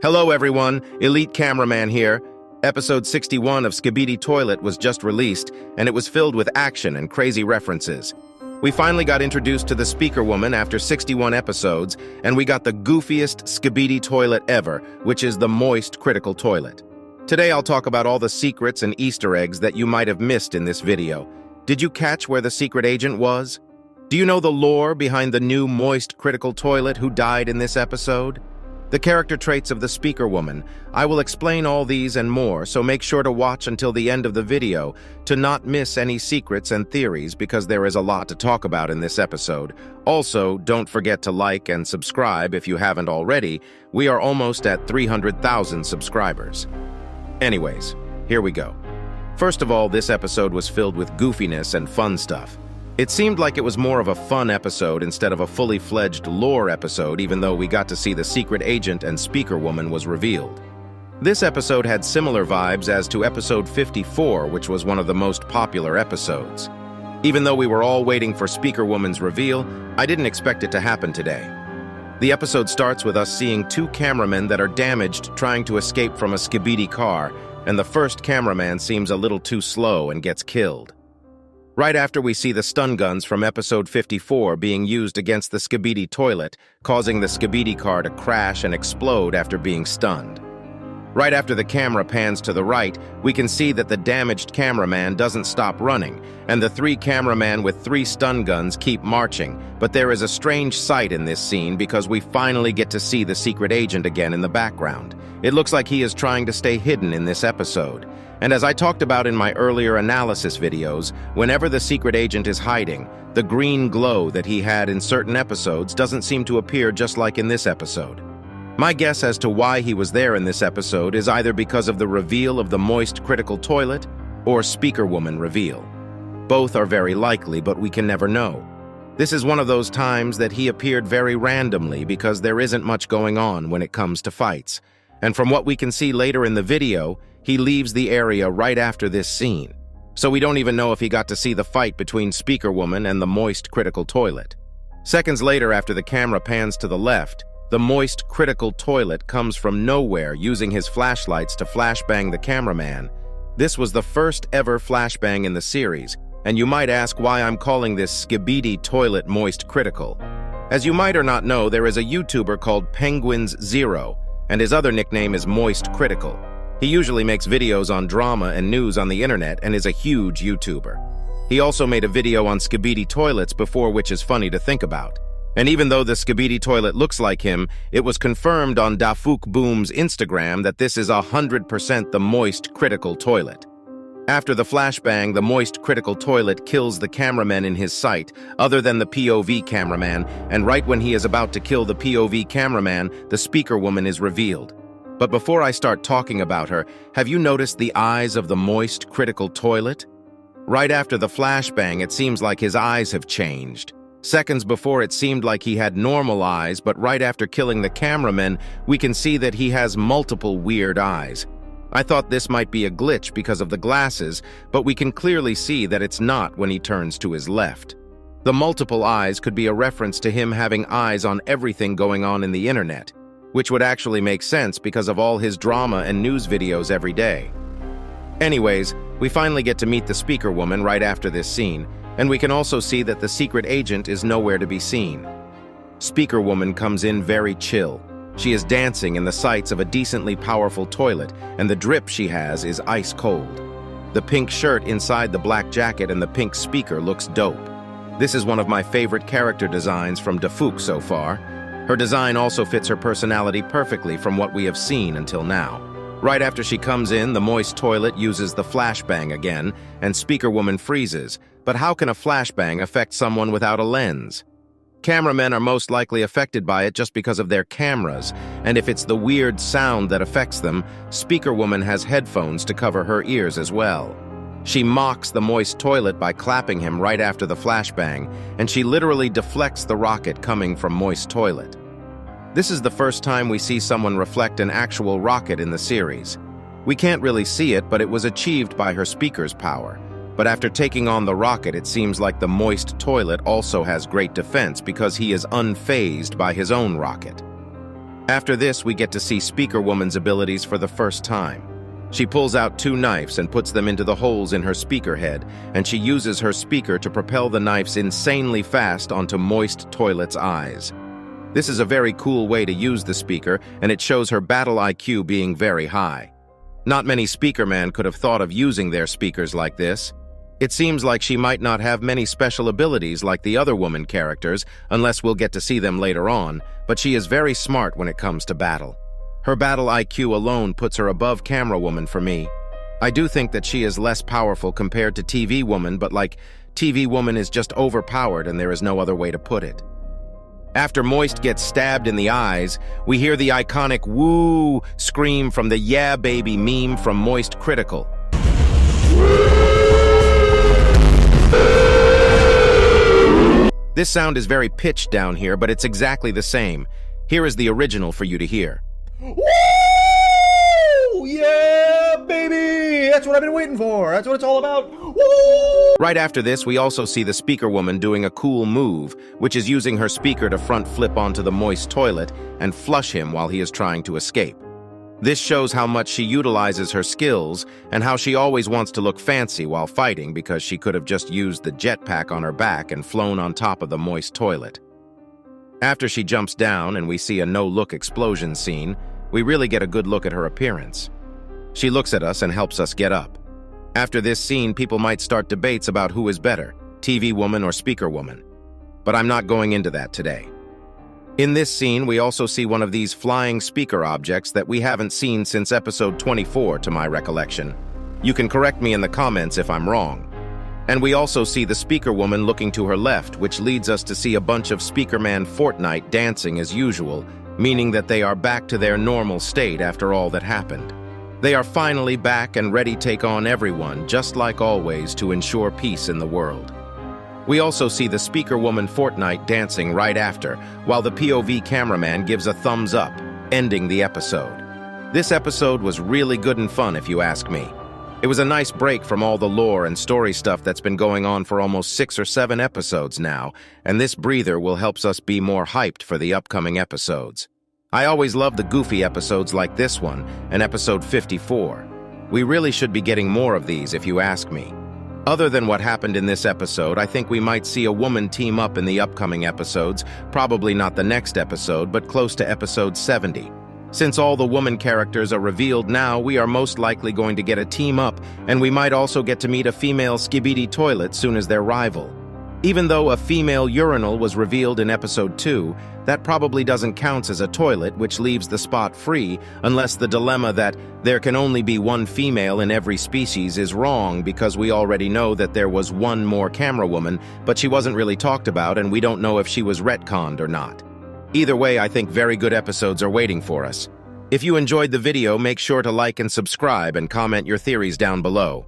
Hello everyone, Elite Cameraman here. Episode 61 of Skibidi Toilet was just released, and it was filled with action and crazy references. We finally got introduced to the Speaker Woman after 61 episodes, and we got the goofiest Skibidi Toilet ever, which is the Moist Critical Toilet. Today I'll talk about all the secrets and Easter eggs that you might have missed in this video. Did you catch where the secret agent was? Do you know the lore behind the new Moist Critical Toilet who died in this episode? The character traits of the Speaker Woman. I will explain all these and more, so make sure to watch until the end of the video to not miss any secrets and theories, because there is a lot to talk about in this episode. Also, don't forget to like and subscribe if you haven't already. We are almost at 300,000 subscribers. Anyways, here we go. First of all, this episode was filled with goofiness and fun stuff. It seemed like it was more of a fun episode instead of a fully fledged lore episode, even though we got to see the secret agent and Speaker Woman was revealed. This episode had similar vibes as to episode 54, which was one of the most popular episodes. Even though we were all waiting for Speaker Woman's reveal, I didn't expect it to happen today. The episode starts with us seeing two cameramen that are damaged trying to escape from a Skibidi car, and the first cameraman seems a little too slow and gets killed. Right after, we see the stun guns from episode 54 being used against the Skibidi Toilet, causing the Skibidi car to crash and explode after being stunned. Right after the camera pans to the right, we can see that the damaged cameraman doesn't stop running, and the three cameramen with three stun guns keep marching. But there is a strange sight in this scene because we finally get to see the secret agent again in the background. It looks like he is trying to stay hidden in this episode. And as I talked about in my earlier analysis videos, whenever the secret agent is hiding, the green glow that he had in certain episodes doesn't seem to appear just like in this episode. My guess as to why he was there in this episode is either because of the reveal of the Moist Critical Toilet or Speaker Woman reveal. Both are very likely, but we can never know. This is one of those times that he appeared very randomly because there isn't much going on when it comes to fights. And from what we can see later in the video, he leaves the area right after this scene. So we don't even know if he got to see the fight between Speaker Woman and the Moist Critical Toilet. Seconds later, after the camera pans to the left, the Moist Critical Toilet comes from nowhere using his flashlights to flashbang the cameraman. This was the first ever flashbang in the series, and you might ask why I'm calling this Skibidi Toilet Moist Critical. As you might or not know, there is a YouTuber called Penguins0, and his other nickname is Moist Critical. He usually makes videos on drama and news on the internet and is a huge YouTuber. He also made a video on Skibidi Toilets before, which is funny to think about. And even though the Skibidi Toilet looks like him, it was confirmed on Dafuk Boom's Instagram that this is 100% the Moist Critical Toilet. After the flashbang, the Moist Critical Toilet kills the cameraman in his sight, other than the POV cameraman, and right when he is about to kill the POV cameraman, the Speaker Woman is revealed. But before I start talking about her, have you noticed the eyes of the Moist Critical Toilet? Right after the flashbang, it seems like his eyes have changed. Seconds before, it seemed like he had normal eyes, but right after killing the cameraman, we can see that he has multiple weird eyes. I thought this might be a glitch because of the glasses, but we can clearly see that it's not when he turns to his left. The multiple eyes could be a reference to him having eyes on everything going on in the internet, which would actually make sense because of all his drama and news videos every day. Anyways, we finally get to meet the Speaker Woman right after this scene, and we can also see that the secret agent is nowhere to be seen. Speaker Woman comes in very chill. She is dancing in the sights of a decently powerful toilet, and the drip she has is ice cold. The pink shirt inside the black jacket and the pink speaker looks dope. This is one of my favorite character designs from Dafuk so far. Her design also fits her personality perfectly from what we have seen until now. Right after she comes in, the Moist Toilet uses the flashbang again, and Speaker Woman freezes. But how can a flashbang affect someone without a lens? Cameramen are most likely affected by it just because of their cameras, and if it's the weird sound that affects them, Speaker Woman has headphones to cover her ears as well. She mocks the Moist Toilet by clapping him right after the flashbang, and she literally deflects the rocket coming from Moist Toilet. This is the first time we see someone reflect an actual rocket in the series. We can't really see it, but it was achieved by her speaker's power. But after taking on the rocket, it seems like the Moist Toilet also has great defense because he is unfazed by his own rocket. After this, we get to see Speaker Woman's abilities for the first time. She pulls out 2 knives and puts them into the holes in her speaker head, and she uses her speaker to propel the knives insanely fast onto moist toilet's eyes. This is a very cool way to use the speaker, and it shows her battle IQ being very high. Not many speakermen could have thought of using their speakers like this. It seems like she might not have many special abilities like the other woman characters, unless we'll get to see them later on, but she is very smart when it comes to battle. Her battle IQ alone puts her above Camera Woman for me. I do think that she is less powerful compared to TV Woman, but TV Woman is just overpowered and there is no other way to put it. After Moist gets stabbed in the eyes, we hear the iconic "woo" scream from the "Yeah Baby" meme from Moist Critical. This sound is very pitched down here, but it's exactly the same. Here is the original for you to hear. Woo! Yeah, baby! That's what I've been waiting for. That's what it's all about. Woo! Right after this, we also see the Speaker Woman doing a cool move, which is using her speaker to front flip onto the moist toilet and flush him while he is trying to escape. This shows how much she utilizes her skills and how she always wants to look fancy while fighting because she could have just used the jetpack on her back and flown on top of the moist toilet. After she jumps down and we see a no-look explosion scene, we really get a good look at her appearance. She looks at us and helps us get up. After this scene, people might start debates about who is better, TV Woman or Speaker Woman. But I'm not going into that today. In this scene, we also see one of these flying speaker objects that we haven't seen since episode 24, to my recollection. You can correct me in the comments if I'm wrong. And we also see the Speaker Woman looking to her left, which leads us to see a bunch of Speakerman Fortnite dancing as usual, meaning that they are back to their normal state after all that happened. They are finally back and ready to take on everyone, just like always, to ensure peace in the world. We also see the Speaker Woman Fortnite dancing right after, while the POV cameraman gives a thumbs up, ending the episode. This episode was really good and fun, if you ask me. It was a nice break from all the lore and story stuff that's been going on for almost 6 or 7 episodes now, and this breather will help us be more hyped for the upcoming episodes. I always love the goofy episodes like this one, and episode 54. We really should be getting more of these, if you ask me. Other than what happened in this episode, I think we might see a woman team up in the upcoming episodes, probably not the next episode, but close to episode 70. Since all the woman characters are revealed now, we are most likely going to get a team up, and we might also get to meet a female Skibidi Toilet soon as their rival. Even though a female urinal was revealed in episode 2, that probably doesn't count as a toilet, which leaves the spot free, unless the dilemma that there can only be one female in every species is wrong, because we already know that there was one more Camera Woman, but she wasn't really talked about and we don't know if she was retconned or not. Either way, I think very good episodes are waiting for us. If you enjoyed the video, make sure to like and subscribe and comment your theories down below.